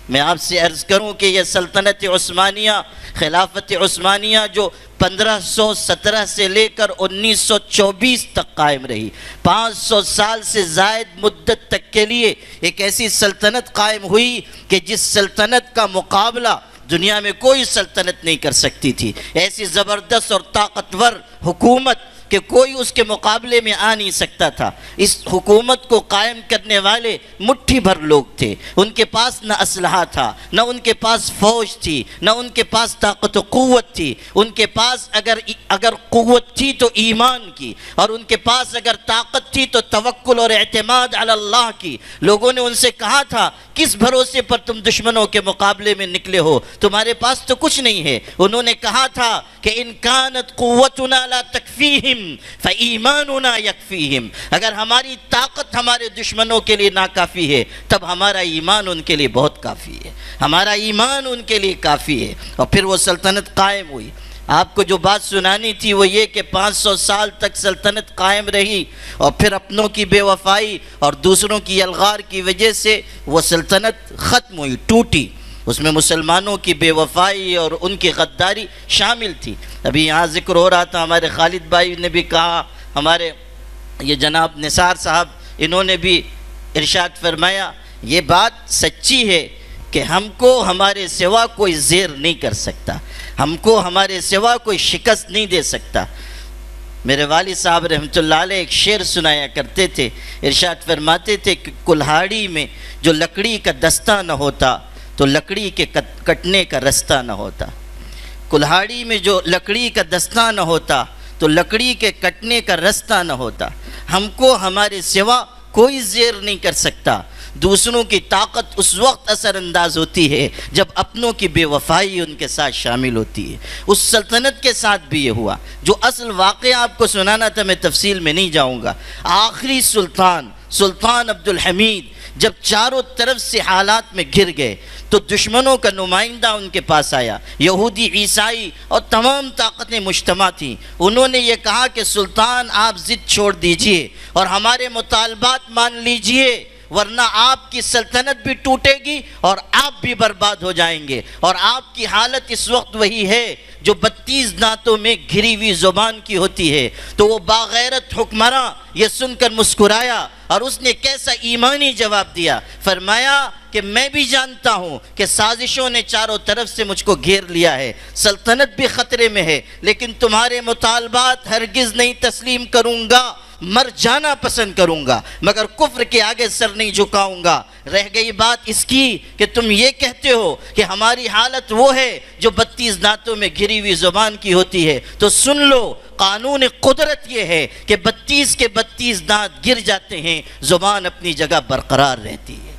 میں آپ سے عرض کروں کہ یہ سلطنت عثمانیہ، خلافت عثمانیہ جو 1517 سے لے کر 1924 تک قائم رہی، 500 سال سے زائد مدت تک کے لیے ایک ایسی سلطنت قائم ہوئی کہ جس سلطنت کا مقابلہ دنیا میں کوئی سلطنت نہیں کر سکتی تھی۔ ایسی زبردست اور طاقتور حکومت کہ کوئی اس کے مقابلے میں آ نہیں سکتا تھا۔ اس حکومت کو قائم کرنے والے مٹھی بھر لوگ تھے، ان کے پاس نہ اسلحہ تھا، نہ ان کے پاس فوج تھی، نہ ان کے پاس طاقت و قوت تھی۔ ان کے پاس اگر قوت تھی تو ایمان کی، اور ان کے پاس اگر طاقت تھی تو توکل اور اعتماد علی اللہ کی۔ لوگوں نے ان سے کہا تھا کس بھروسے پر تم دشمنوں کے مقابلے میں نکلے ہو، تمہارے پاس تو کچھ نہیں ہے۔ انہوں نے کہا تھا کہ ان کانت قوتنا لا تکفیہم فایماننا یکفیہم، اگر ہماری طاقت ہمارے دشمنوں کے لیے ناکافی ہے تب ہمارا ایمان ان کے لیے بہت کافی ہے، ہمارا ایمان ان کے لیے کافی ہے۔ اور پھر وہ سلطنت قائم ہوئی۔ آپ کو جو بات سنانی تھی وہ یہ کہ 500 سال تک سلطنت قائم رہی، اور پھر اپنوں کی بے وفائی اور دوسروں کی الغار کی وجہ سے وہ سلطنت ختم ہوئی، ٹوٹی۔ اس میں مسلمانوں کی بے وفائی اور ان کی غداری شامل تھی۔ ابھی یہاں ذکر ہو رہا تھا، ہمارے خالد بھائی نے بھی کہا، ہمارے یہ جناب نثار صاحب انہوں نے بھی ارشاد فرمایا، یہ بات سچی ہے کہ ہم کو ہمارے سوا کوئی زیر نہیں کر سکتا، ہم کو ہمارے سوا کوئی شکست نہیں دے سکتا۔ میرے والد صاحب رحمۃ اللہ علیہ ایک شعر سنایا کرتے تھے، ارشاد فرماتے تھے کہ کلہاڑی میں جو لکڑی کا دستہ نہ ہوتا تو لکڑی کے کٹنے کا رستہ نہ ہوتا۔ کلہاڑی میں جو لکڑی کا دستہ نہ ہوتا تو لکڑی کے کٹنے کا رستہ نہ ہوتا۔ ہم کو ہمارے سوا کوئی زیر نہیں کر سکتا۔ دوسروں کی طاقت اس وقت اثر انداز ہوتی ہے جب اپنوں کی بے وفائی ان کے ساتھ شامل ہوتی ہے۔ اس سلطنت کے ساتھ بھی یہ ہوا۔ جو اصل واقعہ آپ کو سنانا تھا، میں تفصیل میں نہیں جاؤں گا۔ آخری سلطان عبد الحمید جب چاروں طرف سے حالات میں گر گئے تو دشمنوں کا نمائندہ ان کے پاس آیا، یہودی، عیسائی اور تمام طاقتیں مجتمع تھیں۔ انہوں نے یہ کہا کہ سلطان آپ ضد چھوڑ دیجئے اور ہمارے مطالبات مان لیجئے، ورنہ آپ کی سلطنت بھی ٹوٹے گی اور آپ بھی برباد ہو جائیں گے۔ اور آپ کی حالت اس وقت وہی ہے جو 32 دانتوں میں گھری ہوئی زبان کی ہوتی ہے۔ تو وہ باغیرت حکمراں یہ سن کر مسکرایا، اور اس نے کیسا ایمانی جواب دیا، فرمایا کہ میں بھی جانتا ہوں کہ سازشوں نے چاروں طرف سے مجھ کو گھیر لیا ہے، سلطنت بھی خطرے میں ہے، لیکن تمہارے مطالبات ہرگز نہیں تسلیم کروں گا، مر جانا پسند کروں گا، مگر کفر کے آگے سر نہیں جھکاؤں گا۔ رہ گئی بات اس کی کہ تم یہ کہتے ہو کہ ہماری حالت وہ ہے جو 32 دانتوں میں گھری ہوئی زبان کی ہوتی ہے، تو سن لو، قانون قدرت یہ ہے کہ 32 کے 32 دانت گر جاتے ہیں، زبان اپنی جگہ برقرار رہتی ہے۔